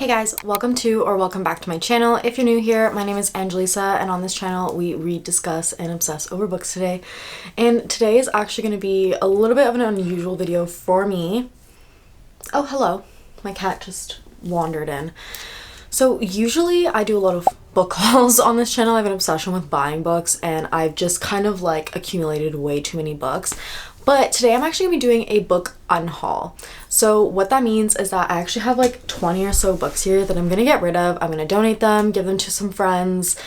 Hey guys, welcome to or welcome back to my channel. If you're new here, my name is Angelisa and on this channel we read, discuss, and obsess over books today. And today is actually going to be a little bit of an unusual video for me. Oh, hello. My cat just wandered in. So usually I do a lot of book hauls on this channel. I have an obsession with buying books and I've just kind of like accumulated way too many books. But today I'm actually going to be doing a book unhaul. So what that means is that I actually have like 20 or so books here that I'm going to get rid of. I'm going to donate them, give them to some friends,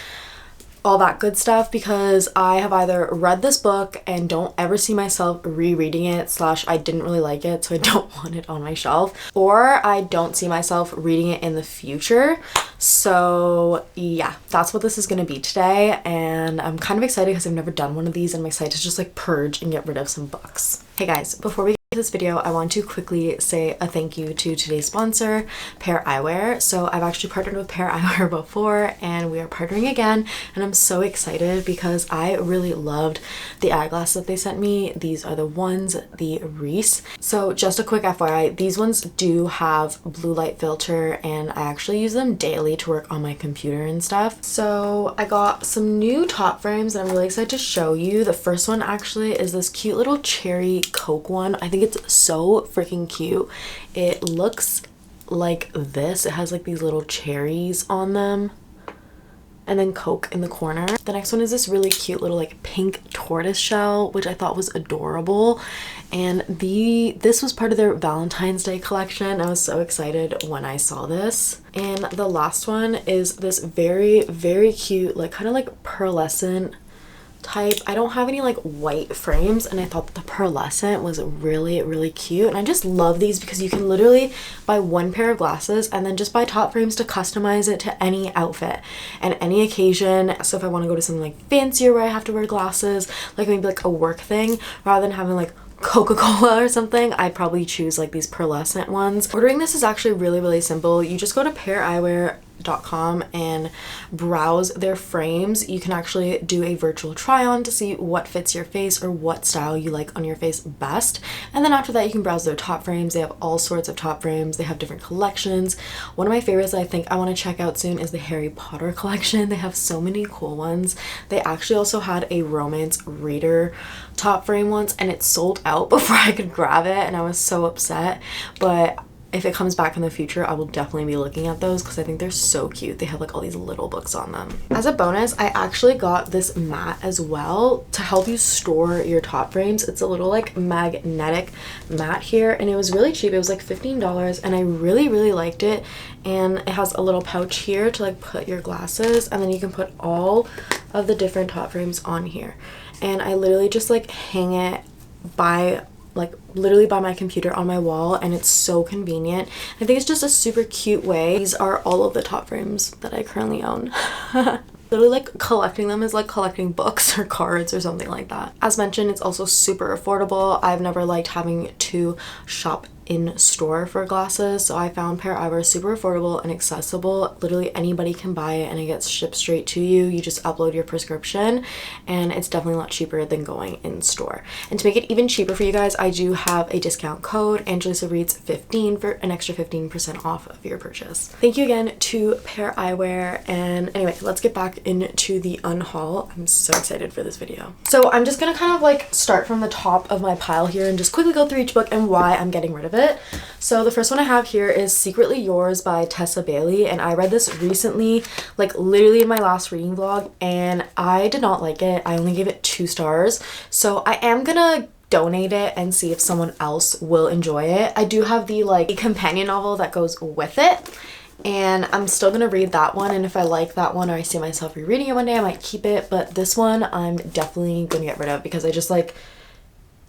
all that good stuff, because I have either read this book and don't ever see myself rereading it, / I didn't really like it so I don't want it on my shelf, or I don't see myself reading it in the future. So yeah, that's what this is going to be today, and I'm kind of excited because I've never done one of these and I'm excited to just like purge and get rid of some books. Hey guys, before we this video, I want to quickly say a thank you to today's sponsor, Pair Eyewear. So I've actually partnered with Pair Eyewear before and we are partnering again, and I'm so excited because I really loved the eyeglasses that they sent me. These are the ones, the Reese. So just a quick FYI, these ones do have blue light filter and I actually use them daily to work on my computer and stuff. So I got some new top frames that I'm really excited to show you. The first one actually is this cute little cherry Coke one. I think it's so freaking cute. It looks like this. It has like these little cherries on them and then Coke in the corner. The next one is this really cute little like pink tortoise shell, which I thought was adorable, and this was part of their Valentine's Day collection. I was so excited when I saw this. And the last one is this very cute, like kind of like pearlescent type. I don't have any like white frames and I thought the pearlescent was really cute, and I just love these because you can literally buy one pair of glasses and then just buy top frames to customize it to any outfit and any occasion. So if I want to go to something like fancier where I have to wear glasses, like maybe like a work thing, rather than having like Coca-Cola or something, I'd probably choose like these pearlescent ones. Ordering this is actually really simple. You just go to paireyewear.com and browse their frames. You can actually do a virtual try on to see what fits your face or what style you like on your face best, and then after that you can browse their top frames. They have all sorts of top frames. They have different collections. One of my favorites that I think I want to check out soon is the Harry Potter collection. They have so many cool ones. They actually also had a romance reader top frame once and it sold out before I could grab it and I was so upset, but if it comes back in the future, I will definitely be looking at those because I think they're so cute. They have like all these little books on them. As a bonus, I actually got this mat as well to help you store your top frames. It's a little like magnetic mat here and it was really cheap. It was like $15 and I really liked it. And it has a little pouch here to like put your glasses, and then you can put all of the different top frames on here. And I literally just like hang it by literally by my computer on my wall, and it's so convenient. I think it's just a super cute way. These are all of the top frames that I currently own. Literally like collecting them is like collecting books or cards or something like that. As mentioned, it's also super affordable. I've never liked having to shop in store for glasses, so I found Pair Eyewear super affordable and accessible. Literally anybody can buy it and it gets shipped straight to you. You just upload your prescription and it's definitely a lot cheaper than going in store. And to make it even cheaper for you guys, I do have a discount code, AngelisaReads15, for an extra 15% off of your purchase. Thank you again to Pair Eyewear, and anyway, let's get back into the unhaul. I'm so excited for this video. So I'm just gonna kind of like start from the top of my pile here and just quickly go through each book and why I'm getting rid of it. So the first one I have here is Secretly Yours by Tessa Bailey, and I read this recently, like literally in my last reading vlog, and I did not like it. I only gave it 2 stars, so I am gonna donate it and see if someone else will enjoy it. I do have the like companion novel that goes with it, and I'm still gonna read that one, and if I like that one or I see myself rereading it one day, I might keep it. But this one I'm definitely gonna get rid of because I just like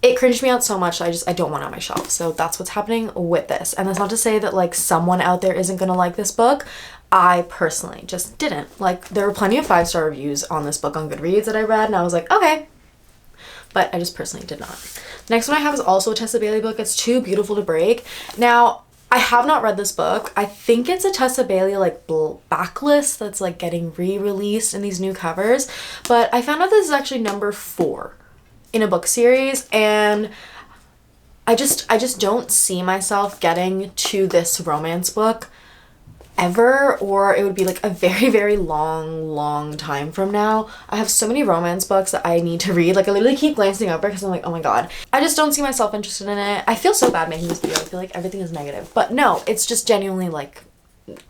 it cringed me out so much. I don't want it on my shelf. So that's what's happening with this. And that's not to say that like someone out there isn't gonna like this book. I personally just didn't. Like there were plenty of 5-star reviews on this book on Goodreads that I read and I was like, okay. But I just personally did not. The next one I have is also a Tessa Bailey book. It's Too Beautiful to Break. Now, I have not read this book. I think it's a Tessa Bailey like backlist that's like getting re-released in these new covers. But I found out this is actually number 4 in a book series, and I just don't see myself getting to this romance book ever, or it would be like a very, very long time from now. I have so many romance books that I need to read. Like I literally keep glancing over because I'm like, oh my god, I just don't see myself interested in it. I feel so bad making this video. I feel like everything is negative, but no, it's just genuinely like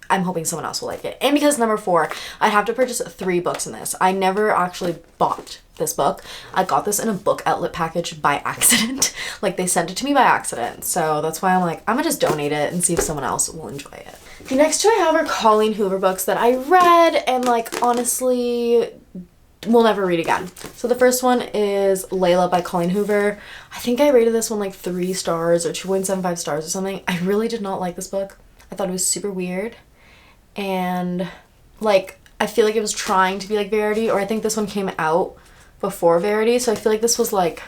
I'm hoping someone else will like it. And because number 4, I have to purchase 3 books in this. I never actually bought this book. I got this in a book outlet package by accident. Like they sent it to me by accident. So that's why I'm like, I'm gonna just donate it and see if someone else will enjoy it. The next 2 I have are Colleen Hoover books that I read and like honestly will never read again. So the first one is Layla by Colleen Hoover. I think I rated this one like 3 stars or 2.75 stars or something. I really did not like this book. I thought it was super weird, and like I feel like it was trying to be like Verity, or I think this one came out before Verity, so I feel like this was like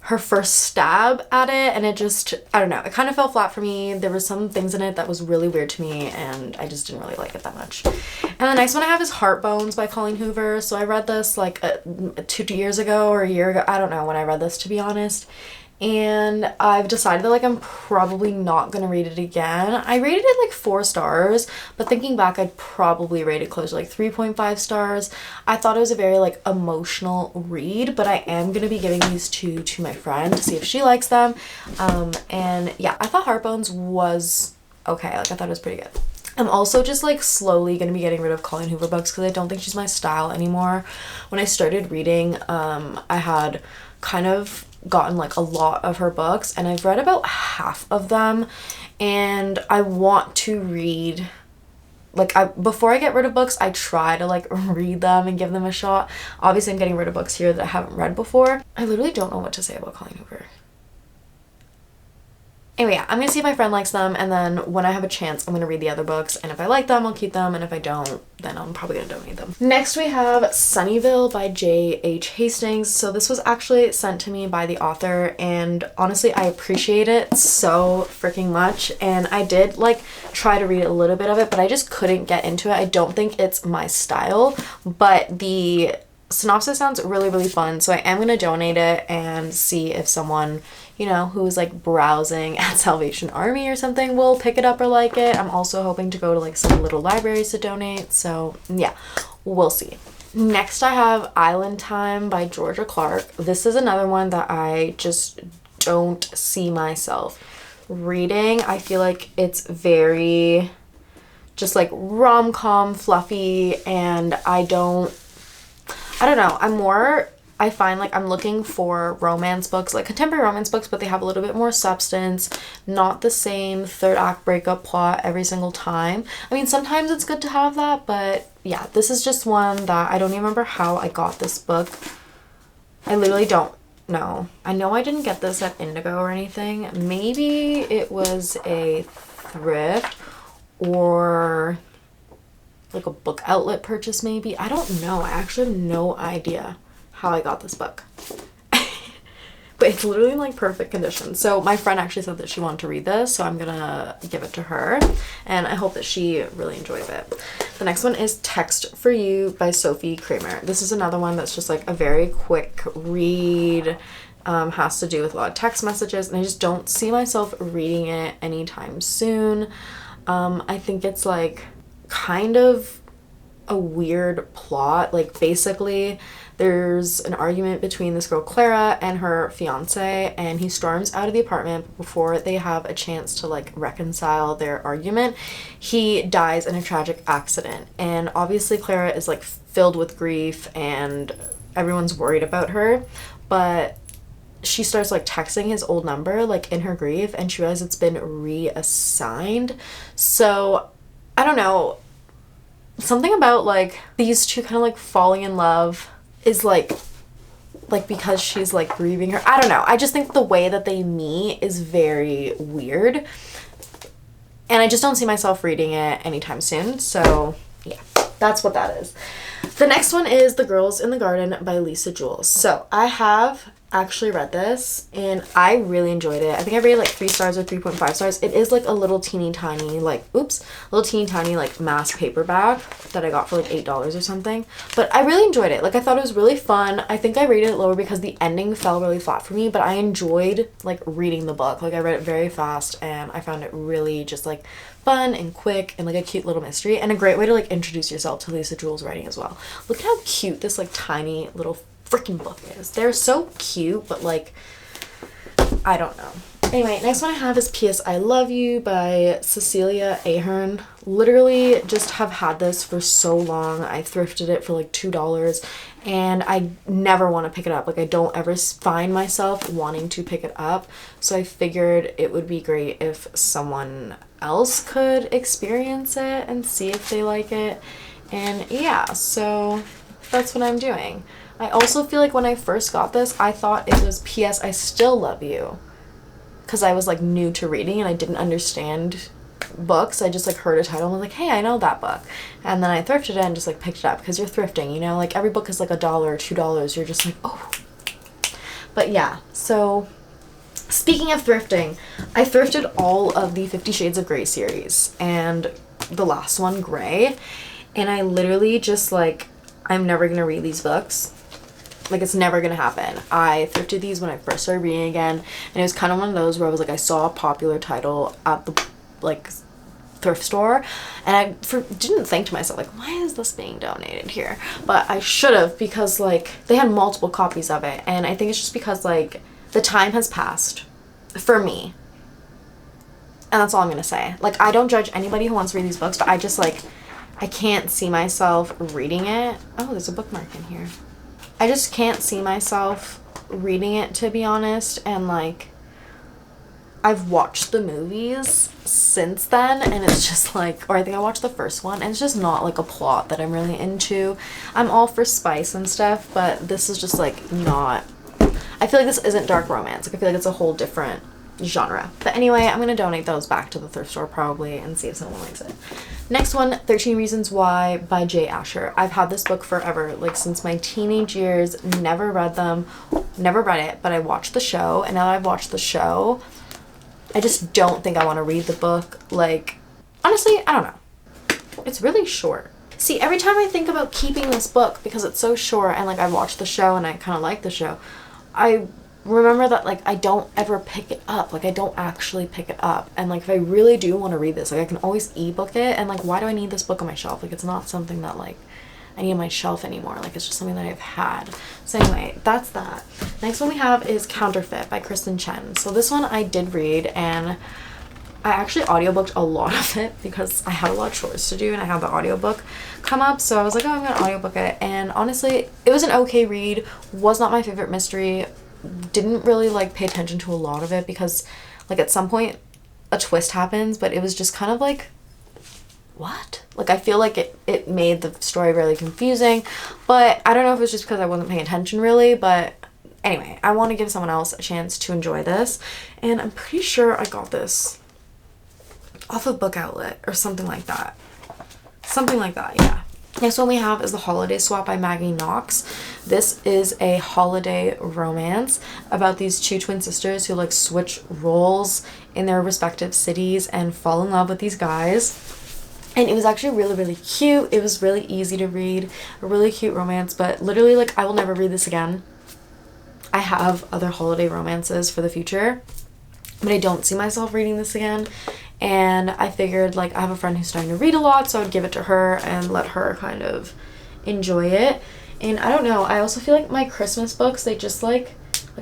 her first stab at it, and it just, I don't know, it kind of fell flat for me. There were some things in it that was really weird to me, and I just didn't really like it that much. And the next one I have is Heartbones by Colleen Hoover. So I read this like 2 years ago or a year ago. I don't know when I read this, to be honest. And I've decided that like I'm probably not gonna read it again. I rated it like 4 stars, but thinking back, I'd probably rate it closer to like 3.5 stars. I thought it was a very like emotional read, but I am gonna be giving these 2 to my friend to see if she likes them. And yeah, I thought Heartbones was okay. Like I thought it was pretty good. I'm also just like slowly going to be getting rid of Colleen Hoover books because I don't think she's my style anymore. When I started reading, I had kind of gotten like a lot of her books, and I've read about half of them, and I want to read like before I get rid of books, I try to like read them and give them a shot. Obviously I'm getting rid of books here that I haven't read before. I literally don't know what to say about Colleen Hoover. Anyway, yeah, I'm gonna see if my friend likes them, and then when I have a chance, I'm gonna read the other books, and if I like them, I'll keep them, and if I don't, then I'm probably gonna donate them. Next, we have Sunnyville by J.H. Hastings. So this was actually sent to me by the author, and honestly, I appreciate it so freaking much, and I did like try to read a little bit of it, but I just couldn't get into it. I don't think it's my style, but the synopsis sounds really fun, so I am gonna donate it and see if someone, you know, who's like browsing at Salvation Army or something will pick it up or like it. I'm also hoping to go to like some little libraries to donate, so yeah, we'll see. Next I have Island Time by Georgia Clark. This is another one that I just don't see myself reading. I feel like it's very just like rom-com fluffy, and I don't know. I find like I'm looking for romance books, like contemporary romance books, but they have a little bit more substance, not the same 3rd act breakup plot every single time. I mean, sometimes it's good to have that, but yeah, this is just one that I don't even remember how I got this book. I literally don't know. I know I didn't get this at Indigo or anything. Maybe it was a thrift or like a book outlet purchase maybe. I don't know. I actually have no idea how I got this book. But it's literally in like perfect condition. So my friend actually said that she wanted to read this, so I'm gonna give it to her, and I hope that she really enjoys it. The next one is Text for You by Sofie Cramer. This is another one that's just like a very quick read, has to do with a lot of text messages, and I just don't see myself reading it anytime soon. I think it's like kind of a weird plot. Like basically there's an argument between this girl Clara and her fiance, and he storms out of the apartment before they have a chance to like reconcile their argument. He dies in a tragic accident, and obviously Clara is like filled with grief and everyone's worried about her, but she starts like texting his old number like in her grief, and she realizes it's been reassigned. So I don't know, something about like these two kind of like falling in love is like because she's like grieving her. I don't know. I just think the way that they meet is very weird, and I just don't see myself reading it anytime soon. So yeah, that's what that is. The next one is The Girls in the Garden by Lisa Jewell. So I have actually read this and I really enjoyed it. I think I rated like 3 stars or 3.5 stars. It is like a little teeny tiny like mass paperback that I got for like $8 or something, but I really enjoyed it. Like I thought it was really fun. I think I rated it lower because the ending fell really flat for me, but I enjoyed like reading the book. Like I read it very fast and I found it really just like fun and quick and like a cute little mystery and a great way to like introduce yourself to Lisa Jewell's writing as well. Look at how cute this like tiny little freaking book is. They're so cute, but like I don't know. Anyway, next one I have is P.S. I Love You by Cecelia Ahern. Literally just have had this for so long. I thrifted it for like $2 and I never want to pick it up. Like I don't ever find myself wanting to pick it up. So I figured it would be great if someone else could experience it and see if they like it. And yeah, so that's what I'm doing. I also feel like when I first got this, I thought it was P.S. I Still Love You. Because I was like new to reading and I didn't understand books. I just like heard a title and was like, hey, I know that book. And then I thrifted it and just like picked it up because you're thrifting, you know? Like every book is like $1 or $2. You're just like, oh. But yeah, so speaking of thrifting, I thrifted all of the 50 Shades of Grey series and the last one, Grey. And I literally just like, I'm never going to read these books. Like it's never gonna happen. I thrifted these when I first started reading again, and it was kind of one of those where I was like, I saw a popular title at the like thrift store, and I didn't think to myself like, why is this being donated here? But I should have, because like they had multiple copies of it, and I think it's just because like the time has passed for me, and that's all I'm gonna say. Like I don't judge anybody who wants to read these books, but I just like I can't see myself reading it. Oh, there's a bookmark in here. I just can't see myself reading it, to be honest, and like I've watched the movies since then and it's just like, or I think I watched the first one and it's just not like a plot that I'm really into. I'm all for spice and stuff, but this is just like not, I feel like this isn't dark romance. Like I feel like it's a whole different genre. But anyway, I'm gonna donate those back to the thrift store probably and see if someone likes it. Next one, 13 Reasons Why by J. Asher. I've had this book forever, like since my teenage years. Never read it, but I watched the show, and now that I've watched the show, I just don't think I want to read the book. Like, honestly, I don't know. It's really short. See, every time I think about keeping this book because it's so short and like I watched the show and I kind of like the show, I remember that like I don't ever pick it up. Like I don't actually pick it up, and like if I really do want to read this, like I can always ebook it, and like why do I need this book on my shelf? Like it's not something that like I need on my shelf anymore. Like it's just something that I've had. So anyway, that's that. Next one we have is Counterfeit by Kristen Chen. So this one I did read, and I actually audiobooked a lot of it because I had a lot of chores to do and I had the audiobook come up, so I was like, oh, I'm gonna audiobook it. And honestly, it was an okay read. Was not my favorite mystery. Didn't really like pay attention to a lot of it because like at some point a twist happens, but it was just kind of like, what? Like I feel like it made the story really confusing, but I don't know if it was just because I wasn't paying attention really. But anyway, I want to give someone else a chance to enjoy this, and I'm pretty sure I got this off of Book Outlet or something like that. Yeah. Next one we have is The Holiday Swap by Maggie Knox. This is a holiday romance about these two twin sisters who like switch roles in their respective cities and fall in love with these guys. And it was actually really, really cute. It was really easy to read, a really cute romance, but literally like I will never read this again. I have other holiday romances for the future, but I don't see myself reading this again. And I figured like I have a friend who's starting to read a lot, so I would give it to her and let her kind of enjoy it. And I don't know, I also feel like my Christmas books, they just like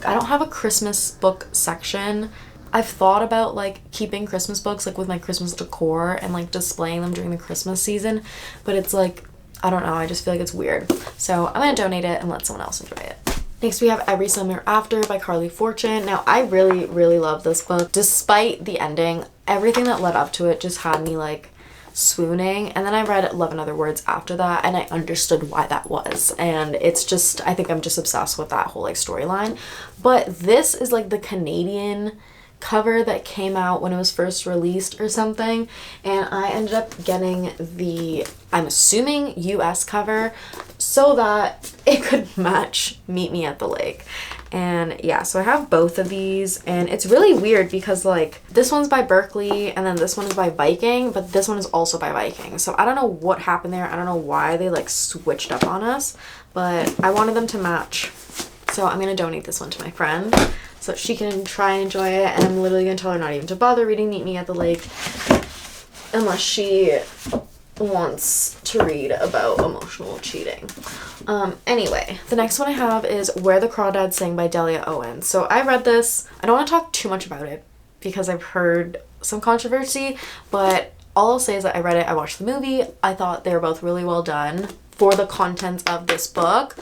I don't have a Christmas book section. I've thought about like keeping Christmas books like with my Christmas decor and like displaying them during the Christmas season, but it's like, I don't know, I just feel like it's weird. So I'm gonna donate it and let someone else enjoy it. Next we have Every Summer After by Carly Fortune. Now I really, really love this book. Despite the ending, everything that led up to it just had me like swooning, and then I read Love in Other Words after that and I understood why that was, and it's just, I think I'm just obsessed with that whole like storyline. But this is like the Canadian cover that came out when it was first released or something, and I ended up getting the, I'm assuming, US cover so that it could match Meet Me at the Lake. And yeah, so I have both of these, and it's really weird because like this one's by Berkeley and then this one is by Viking, but this one is also by Viking. So I don't know what happened there. I don't know why they like switched up on us, but I wanted them to match. So I'm going to donate this one to my friend so she can try and enjoy it. And I'm literally going to tell her not even to bother reading Meet Me at the Lake unless she wants to read about emotional cheating. Anyway, the next one I have is Where the Crawdads Sing by Delia Owens. So I read this. I don't want to talk too much about it because I've heard some controversy, but all I'll say is that I read it, I watched the movie, I thought they were both really well done. For the contents of this book,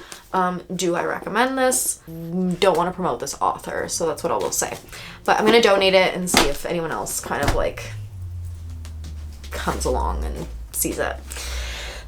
do I recommend this? Don't want to promote this author, so that's what I will say. But I'm going to donate it and see if anyone else kind of like comes along and sees it.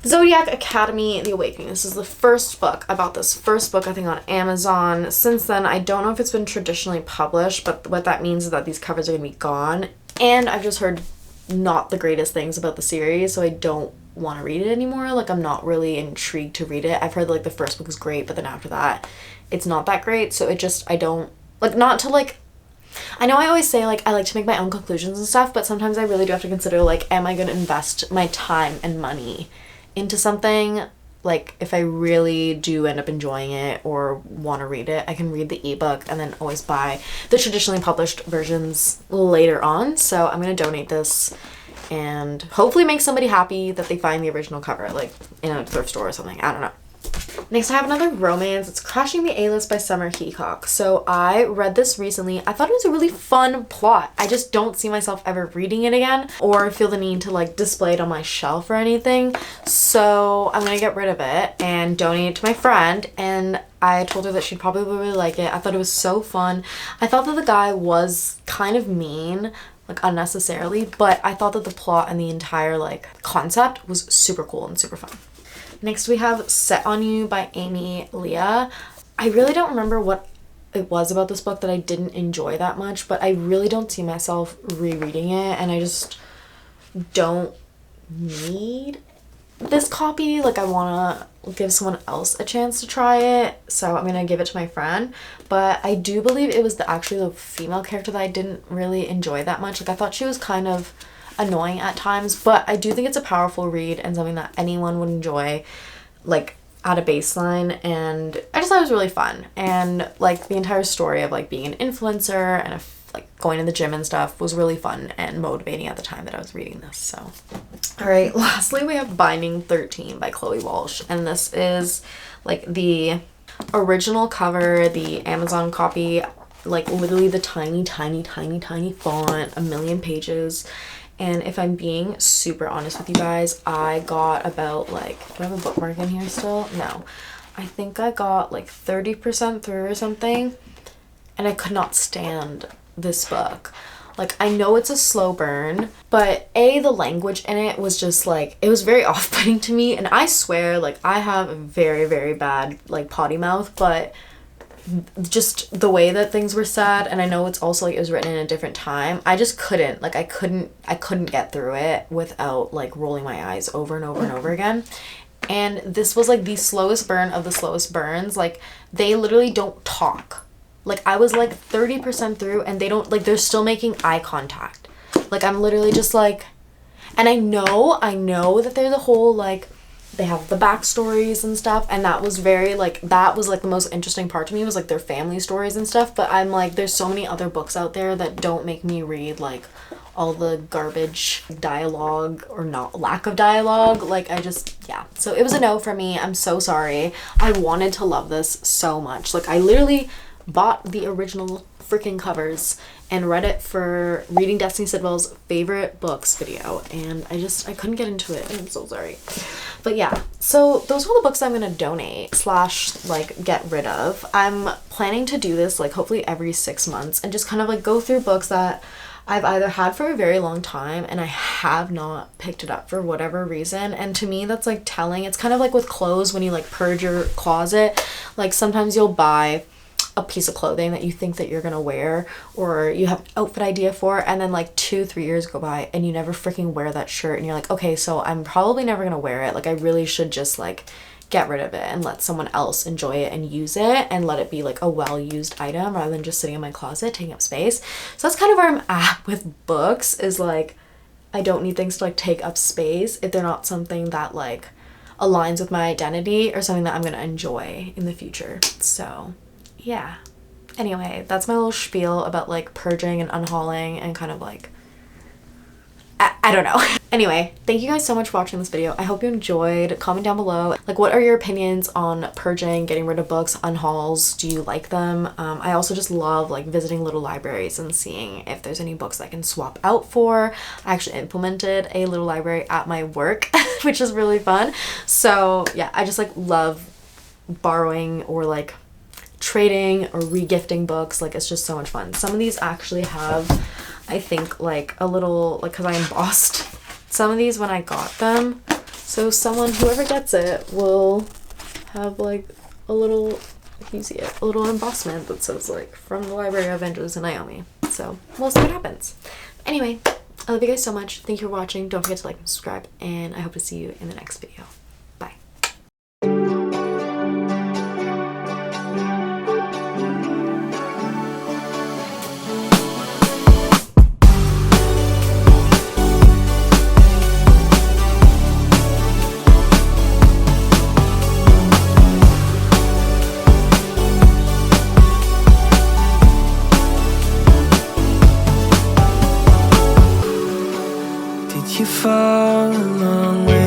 Zodiac Academy, The Awakening. This is the first book. I bought this first book, I think, on Amazon. Since then, I don't know if it's been traditionally published, but what that means is that these covers are going to be gone. And I've just heard not the greatest things about the series, so I don't want to read it anymore. Like, I'm not really intrigued to read it. I've heard like the first book is great, but then after that, it's not that great. So it just, I don't, like, not to like, I know I always say like I like to make my own conclusions and stuff, but sometimes I really do have to consider like, am I going to invest my time and money into something? Like, if I really do end up enjoying it or want to read it, I can read the ebook and then always buy the traditionally published versions later on. So I'm going to donate this and hopefully make somebody happy that they find the original cover, like in a thrift store or something. I don't know. Next, I have another romance. It's Crashing the A-List by Summer Heacock. So I read this recently. I thought it was a really fun plot. I just don't see myself ever reading it again or feel the need to like display it on my shelf or anything. So I'm gonna get rid of it and donate it to my friend. And I told her that she'd probably really like it. I thought it was so fun. I thought that the guy was kind of mean, like unnecessarily, but I thought that the plot and the entire like concept was super cool and super fun. Next we have Set on You by Amy Leah. I really don't remember what it was about this book that I didn't enjoy that much, but I really don't see myself rereading it, and I just don't need this copy. Like, I want to give someone else a chance to try it, so I'm gonna give it to my friend. But I do believe it was actually the female character that I didn't really enjoy that much. Like, I thought she was kind of annoying at times, but I do think it's a powerful read and something that anyone would enjoy, like at a baseline. And I just thought it was really fun, and like the entire story of like being an influencer and like going to the gym and stuff was really fun and motivating at the time that I was reading this. So all right, lastly we have Binding 13 by Chloe Walsh, and this is like the original cover, the Amazon copy, like literally the tiny font, a million pages. And if I'm being super honest with you guys, I got about like, do I have a bookmark in here still? No. I think I got like 30% through or something, and I could not stand this book. Like, I know it's a slow burn, but the language in it was just like, it was very off-putting to me. And I swear, like, I have a very, very bad like potty mouth, but just the way that things were said, and I know it's also like it was written in a different time, I just couldn't, like, I couldn't get through it without like rolling my eyes over and over and over again. And this was like the slowest burn of the slowest burns. Like, they literally don't talk. Like, I was like 30% through and they don't, like, they're still making eye contact. Like, I'm literally just like, and I know that there's a whole like, they have the backstories and stuff, and that was very like, that was like the most interesting part to me, was like their family stories and stuff. But I'm like, there's so many other books out there that don't make me read like all the garbage dialogue or not lack of dialogue. Like, I just, yeah. So it was a no for me. I'm so sorry. I wanted to love this so much. Like, I literally bought the original freaking covers and read it for Reading Destiny Sidwell's favorite books video, and I couldn't get into it. I'm so sorry. But yeah, so those are all the books I'm gonna donate / like get rid of. I'm planning to do this like hopefully every 6 months and just kind of like go through books that I've either had for a very long time and I have not picked it up for whatever reason. And to me, that's like telling. It's kind of like with clothes, when you like purge your closet. Like, sometimes you'll buy a piece of clothing that you think that you're gonna wear, or you have an outfit idea for, and then like 2-3 years go by and you never freaking wear that shirt, and you're like, okay, so I'm probably never gonna wear it. Like, I really should just like get rid of it and let someone else enjoy it and use it, and let it be like a well-used item rather than just sitting in my closet taking up space. So that's kind of where I'm at with books, is like I don't need things to like take up space if they're not something that like aligns with my identity or something that I'm gonna enjoy in the future. So yeah, anyway, that's my little spiel about like purging and unhauling and kind of like I don't know. Anyway, thank you guys so much for watching this video. I hope you enjoyed. Comment down below, like, what are your opinions on purging, getting rid of books, unhauls? Do you like them? I also just love like visiting little libraries and seeing if there's any books that I can swap out for. I actually implemented a little library at my work, which is really fun. So yeah, I just like love borrowing or like trading or regifting books. Like, it's just so much fun. Some of these actually have, I think, like a little, like, because I embossed some of these when I got them, so whoever gets it will have like a little, if you see it, a little embossment that says like from the Library of Andrews and Naomi. So we'll see what happens. Anyway, I love you guys so much. Thank you for watching. Don't forget to like and subscribe, and I hope to see you in the next video. Bye. You fall a long way